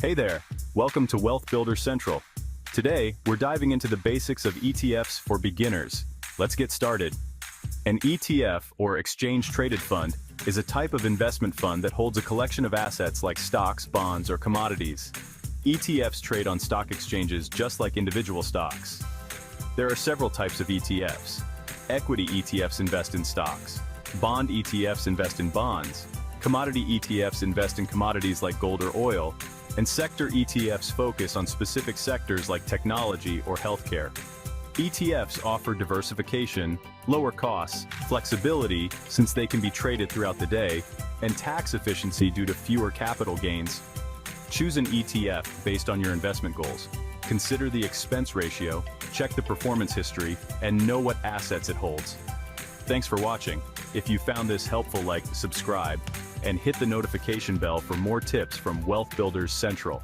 Hey there, welcome to Wealth Builder Central. Today, we're diving into the basics of ETFs for beginners. Let's get started. An ETF, or Exchange Traded Fund, is a type of investment fund that holds a collection of assets like stocks, bonds, or commodities. ETFs trade on stock exchanges just like individual stocks. There are several types of ETFs. Equity ETFs invest in stocks. Bond ETFs invest in bonds. Commodity ETFs invest in commodities like gold or oil. And sector ETFs focus on specific sectors like technology or healthcare. ETFs offer diversification, lower costs, flexibility since they can be traded throughout the day, and tax efficiency due to fewer capital gains. Choose an ETF based on your investment goals. Consider the expense ratio, check the performance history, and know what assets it holds. Thanks for watching. If you found this helpful, like, subscribe, and hit the notification bell for more tips from Wealth Builders Central.